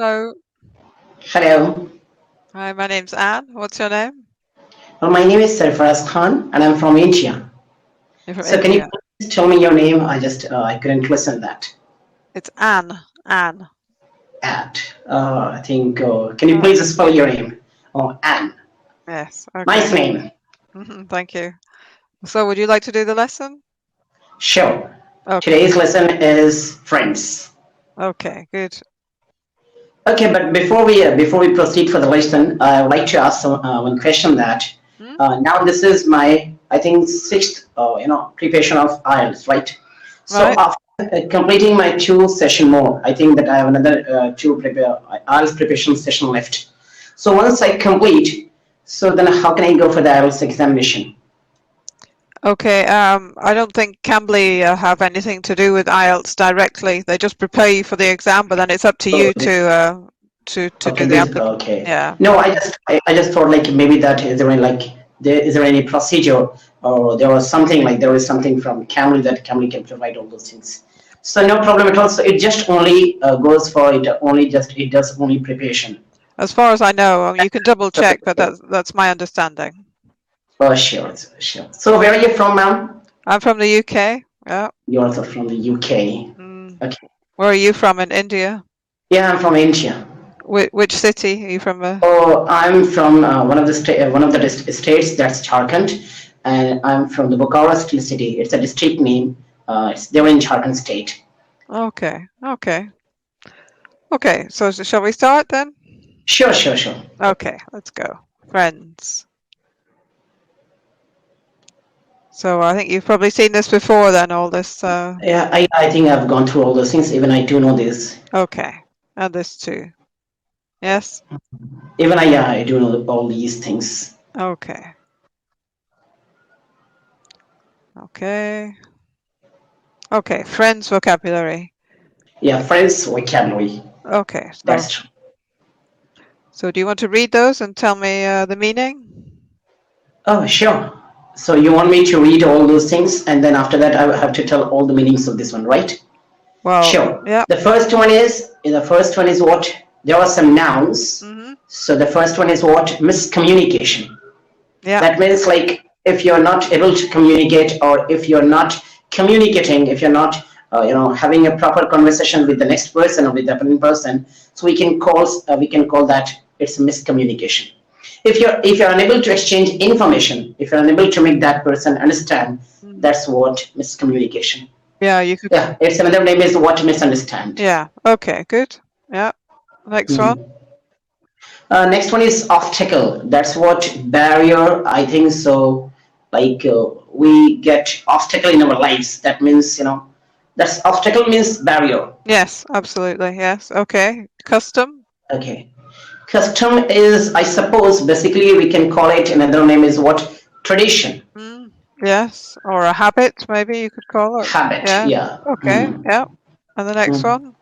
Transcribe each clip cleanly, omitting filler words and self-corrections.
Hello. Hello. Hi, my name's Anne. What's your name? Well, my name is Sarfaraz Khan, and I'm from India. You're from So, can you India. please tell me your name? I couldn't listen that. It's Anne. Anne. I think. Can you Oh, please spell your name? Oh, Anne. yes. Nice Okay. name. Thank you. So, would you like to do the lesson? Sure. Okay. Today's lesson is friends. Okay. Good. Okay, but before we proceed for the lesson, I would like to ask one question. That Hmm? now this is my I think sixth preparation of IELTS, right? So Right. after completing my two session more, I think that I have another two IELTS preparation session left. So once I complete, so then how can I go for the IELTS examination? Okay. I don't think Cambly have anything to do with IELTS directly. They just prepare you for the exam, but then it's up to Oh, you to okay, do the this application. okay. Yeah. No, I just thought like maybe that is there any, like there is there any procedure or there was something like there is something from Camry that Camry can provide all those things. So no problem at all. So it just only goes for it only just it does only preparation. As far as I know, you can double check, but that's my understanding. Oh, sure, sure. So where are you from, ma'am? I'm from the UK. Yeah. You're also from the UK. Mm. Okay. Where are you from in India? Yeah, I'm from India. Which city are you from? Oh, I'm from one of the states that's Jharkhand, and I'm from the Bukhara city. It's a district name. It's there in Jharkhand state. Okay, okay, okay. So shall we start then? Sure, sure, sure. Okay, let's go. Friends. So I think you've probably seen this before then, all this. Yeah, I think I've gone through all those things. Even I do know this. Okay, and this too. Yes? Even I do know all these things. Okay, okay. Okay, friends vocabulary. Yeah, friends vocabulary. Okay, That's true. so do you want to read those and tell me the meaning? Oh, sure. So you want me to read all those things, and then after that, I will have to tell all the meanings of this one, right? Well, Sure. yeah. The first one is what there are some nouns. Mm-hmm. So the first one is what miscommunication. Yeah. That means like if you're not able to communicate, or if you're not communicating, if you're not having a proper conversation with the next person or with the opposing person, so we can call that it's miscommunication. If you're unable to exchange information, if you're unable to make that person understand, that's what miscommunication. Yeah, you could. Yeah, its another name is what misunderstand. Yeah. Okay. Good. Yeah. Next one. Next one is obstacle. That's what barrier. I think so. Like we get obstacle in our lives. That means that's obstacle means barrier. Yes. Absolutely. Yes. Okay. Custom. Okay. Custom is, I suppose, basically we can call it another name is what tradition. Yes. Or a habit, maybe you could call it. Habit. Yeah. Yeah. Okay. Yeah. And the next one.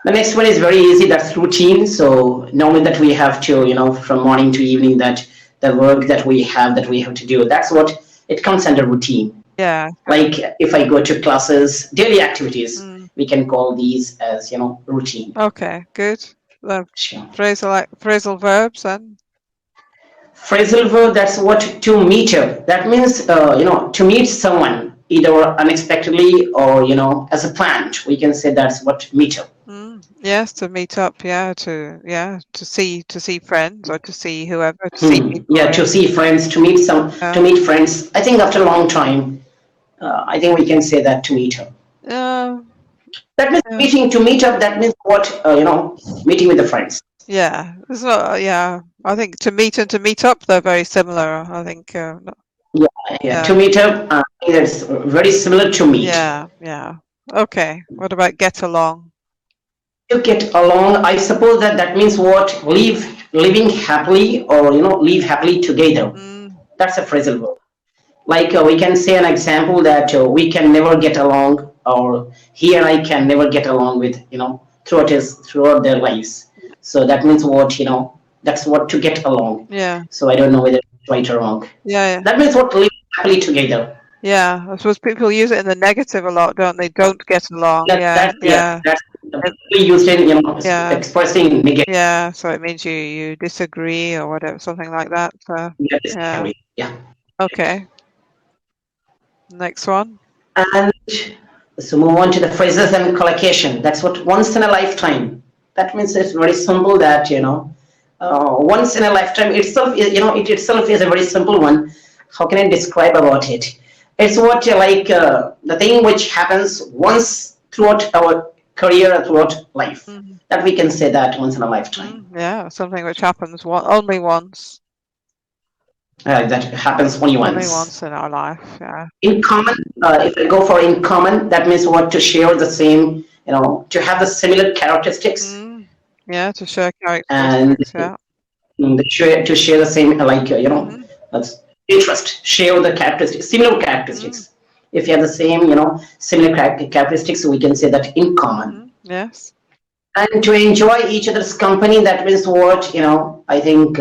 The next one is very easy. That's routine. So normally that we have to, from morning to evening, that the work that we have to do. That's what it comes under routine. Yeah. Like if I go to classes, daily activities, we can call these as routine. Okay. Good. Sure. Phrasal verbs and. Phrasal verb. That's what to meet up. That means to meet someone either unexpectedly or as a planned. We can say that's what meet up. Yes, to meet up. Yeah, to see friends or to see whoever. To see people. Yeah, to see friends, to meet friends. I think after a long time, I think we can say that to meet up. That means meeting to meet up. That means what meeting with the friends. Yeah, it's not. Yeah, I think to meet and to meet up, they're very similar. I think. Yeah. To meet up, I think that's very similar to meet. Yeah. Okay. What about get along? To get along, I suppose that means what living happily or live happily together. That's a phrasal verb. Like we can say an example that we can never get along, or he and I can never get along with throughout their lives. So that means what that's what to get along. Yeah. So I don't know whether it's right or wrong. Yeah. That means what live happily together. Yeah, I suppose people use it in the negative a lot, don't they? Don't get along. Yeah. used in Yeah. expressing negative. Yeah, so it means you disagree or whatever, something like that. Yeah, Yeah. disagree. Yeah. Okay. Next one. And so move on to the phrases and collocation. That's what once in a lifetime. That means it's very simple that, once in a lifetime itself is, it itself is a very simple one. How can I describe about it? It's what like the thing which happens once throughout our career, throughout life. Mhm. That we can say that once in a lifetime. Yeah, something which happens only once. That happens only Only once. once in our life. Yeah. In common, if I go for in common, that means what to share the same, to have the similar characteristics Yeah, to share and characteristics. Yeah. to share the same, like, that's interest, share the characteristics, similar characteristics. If you have the same, similar characteristics, we can say that in common. Yes. And to enjoy each other's company, that means what, I think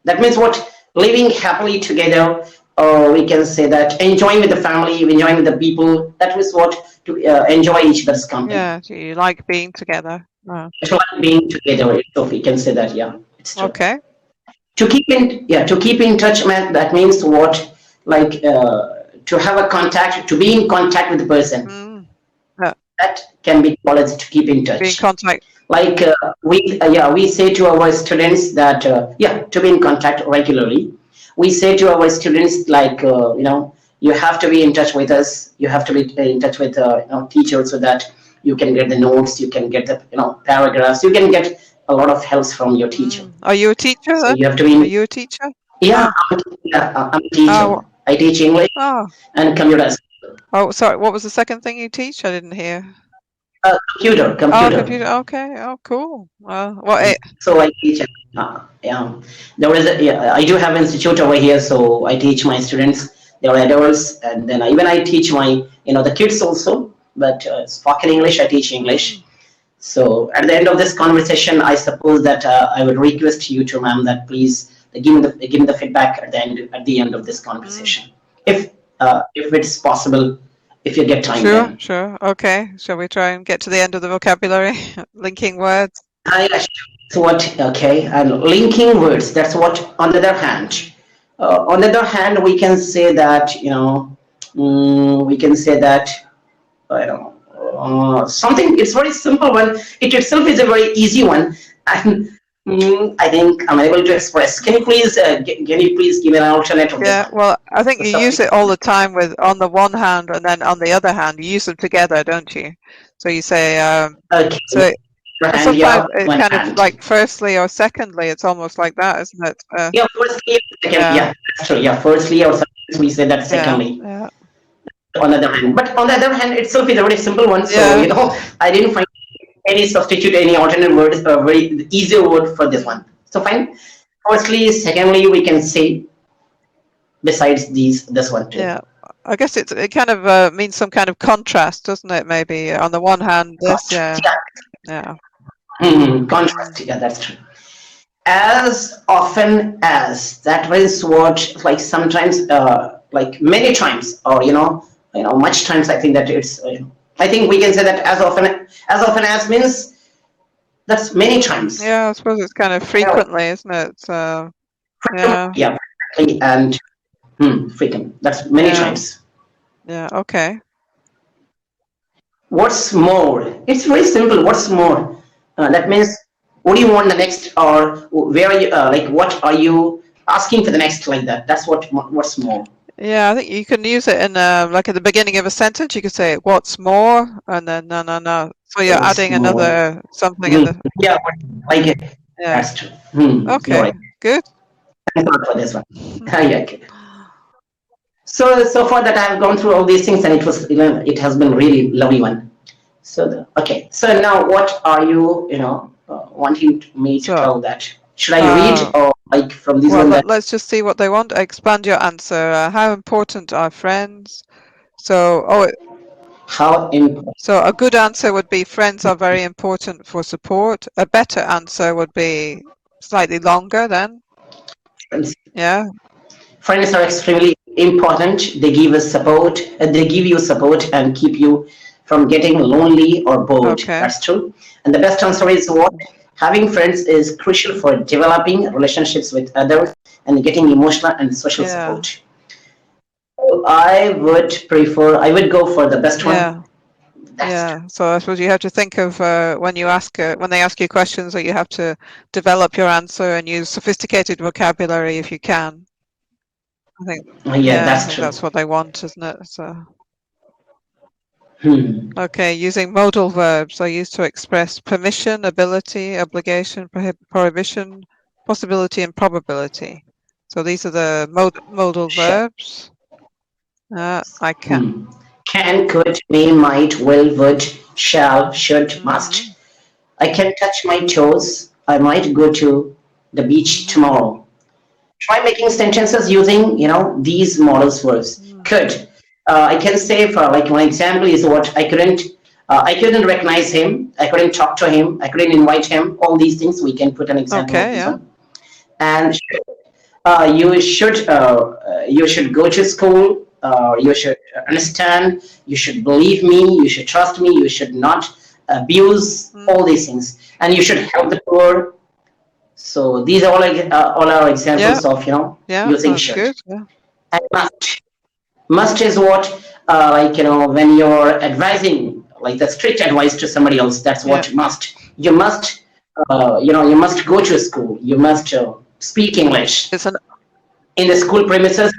that means what living happily together, or we can say that enjoying with the family, enjoying with the people. That is what to enjoy each other's company. Yeah, do you like being together? It's like being together. So we can say that. Yeah, it's true. Okay. To keep in touch, man. That means what, like to have a contact, to be in contact with the person. That can be called as to keep in touch. Be in contact. Like we say to our students that to be in contact regularly. We say to our students like you have to be in touch with us. You have to be in touch with teachers so that you can get the notes. You can get the paragraphs. You can get a lot of helps from your teacher. Are you a teacher? So then? you have to be. Are you a teacher? Yeah, I'm a teacher. I teach English and computers. Oh, sorry. What was the second thing you teach? I didn't hear. Computer. Oh, computer. Okay. Oh, cool. What? So I teach. Yeah, there is I do have an institute over here, so I teach my students. They are adults, and then even I teach my the kids also. But spoken English, I teach English. So at the end of this conversation, I suppose that I would request you to ma'am that please give me the feedback at the end of this conversation, if it's possible. If you get time. Sure. Okay. Shall we try and get to the end of the vocabulary? Linking words. That's what. Okay, and linking words. That's what. On the other hand, we can say that we can say that I don't know something. It's very simple one. It itself is a very easy one, and I think I'm able to express. Can you please give me an alternate of this one? Well, I think you use it all the time with on the one hand and then on the other hand. You use them together, don't you? So you say okay. So sometimes it's kind of like firstly or secondly. It's almost like that, isn't it? Firstly or secondly. Yeah, that's true. Yeah, firstly or secondly, we say that secondly. Yeah. On the other hand, but on the other hand, itself is a very simple one. So I didn't find any substitute, any alternate word, a very easier word for this one. So fine. Firstly, secondly, we can say besides this one too. Yeah, I guess it kind of means some kind of contrast, doesn't it? Maybe on the one hand, this, yeah. Contrast. Yeah, that's true. As often as, that means what, like sometimes, like many times, or much times. I think that it's. I think we can say that as often as means that's many times. Yeah, I suppose it's kind of frequently, isn't it? Yeah, and frequent. That's many times. Yeah. Okay. What's more? It's very simple. What's more? That means what do you want the next, or where are you? Like what are you asking for the next? Like that. That's what's more. Yeah, I think you can use it in like at the beginning of a sentence. You could say "What's more," and then no. So you're adding another something in the. Yeah, like it. Yeah. That's true. Okay. Right. Good. Thanks a lot for this one. Yeah. Okay. So far that I have gone through all these things, and it has been really lovely one. So okay. So now what are you wanting me to tell that? Should I read or like from this one? Let's just see what they want. Expand your answer. How important are friends? How important? So a good answer would be friends are very important for support. A better answer would be slightly longer then. Friends. Yeah. Friends are extremely important. They give us support. They give you support and keep you from getting lonely or bored. Okay. That's true. And the best answer is what? Having friends is crucial for developing relationships with others and getting emotional and social Yeah. support. So I would go for the best one. Yeah. Yeah. So I suppose you have to think of when they ask you questions that you have to develop your answer and use sophisticated vocabulary if you can. I think, Yeah, I that's think true. that's what they want, isn't it? So, Okay, using modal verbs are used to express permission, ability, obligation, prohibition, possibility, and probability. So these are the modal sure. verbs. I can. Can, could, may, might, will, would, shall, should, must. I can touch my toes. I might go to the beach tomorrow. Try making sentences using, these modals verbs. Could. I can say for like my example is what I couldn't recognize him. I couldn't talk to him. I couldn't invite him. All these things we can put an example of Okay, this yeah. one. And you should go to school. You should understand. You should believe me. You should trust me. You should not abuse all these things, and you should help the poor. So these are all our examples of Yeah, using that's should. good. Yeah. And must is what when you're advising like the strict advice to somebody else. That's Yeah. what must. You must you must go to school. You must speak English It's an in the school premises.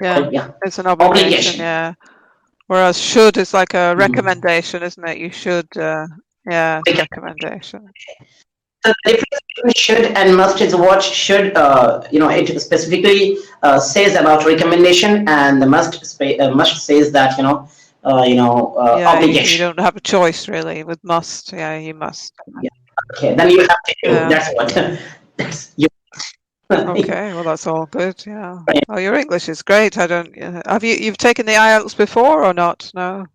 It's an obligation. Yeah. Whereas should is like a recommendation, isn't it? You should. It's a recommendation. So the difference between should and must is what should, it specifically says about recommendation, and the must says that obligation. You don't have a choice really with must. Yeah, you must. Yeah. Okay, then you have to do. Yeah. That's what. That's you. Okay, well that's all good. Yeah. Oh, your English is great. I don't. Have you've taken the IELTS before or not? No.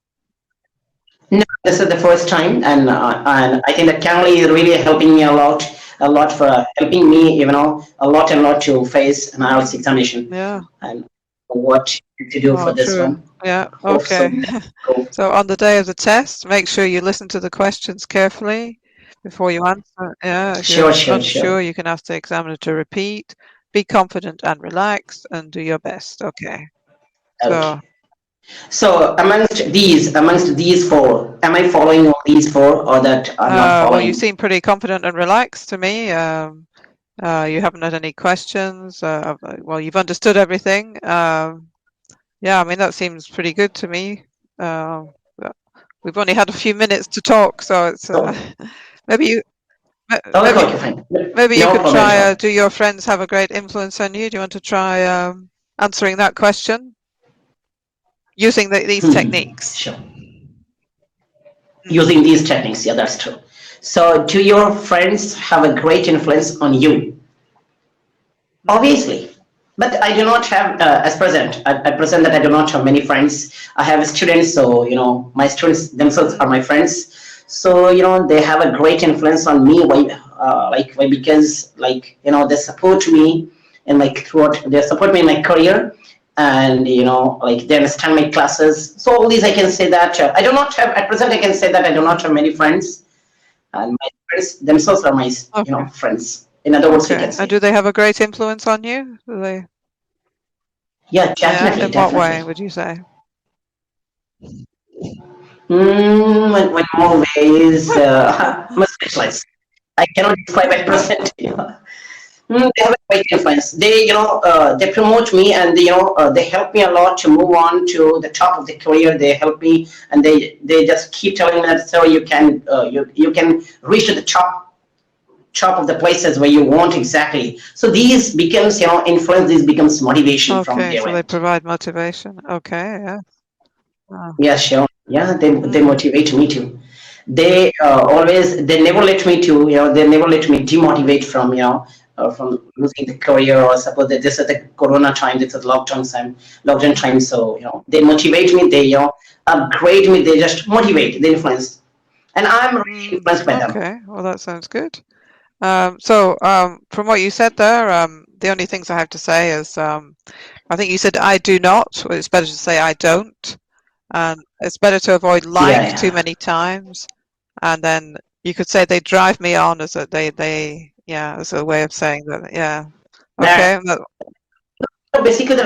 No, this is the first time, and I think that Cambly is really helping me a lot for helping me, a lot and lot to face an IELTS examination. Yeah. And what to do for this one. Yeah. Okay. So on the day of the test, make sure you listen to the questions carefully before you answer. Yeah. If you're unsure, you can ask the examiner to repeat. Be confident and relaxed, and do your best. Okay. So amongst these four, am I following all these four, or that I'm not following? Well, you seem pretty confident and relaxed to me. You haven't had any questions. Well, you've understood everything. Yeah, I mean that seems pretty good to me. We've only had a few minutes to talk, so it's maybe you. Maybe you could try. Do your friends have a great influence on you? Do you want to try answering that question using these techniques? Sure. Using these techniques, yeah, that's true. So, do your friends have a great influence on you? Obviously, but I do not have at present that I do not have many friends. I have students, so my students themselves are my friends. So they have a great influence on me. Why? Because they support me in they support me in my career, and they understand my classes. So all these I can say that I do not have at present. I can say that I do not have many friends, and my friends themselves are my friends. In other words, you can say. And do they have a great influence on you? Do they? Yeah, definitely. In what way would you say? In more ways, I'm specialized. I cannot describe at present. They have a great influence. They promote me, and they help me a lot to move on to the top of the career. They help me, and they just keep telling me that, so you can reach to the top of the places where you want exactly. So these becomes influence. This becomes motivation from their so end. they provide motivation. Okay, yeah. Yeah, sure. Yeah, they motivate me too. They never let me they never let me demotivate from losing the career, or suppose that this is the corona time, this is lockdown time. So they motivate me, they upgrade me, they just motivate, they influence, and I'm really influenced by them. Okay, well that sounds good. From what you said there, the only things I have to say is I think you said I do not. Well, it's better to say I don't. and it's better to avoid Yeah, like too yeah. many times. And then you could say they drive me on as a yeah, as a way of saying that. Yeah. That Okay. basically,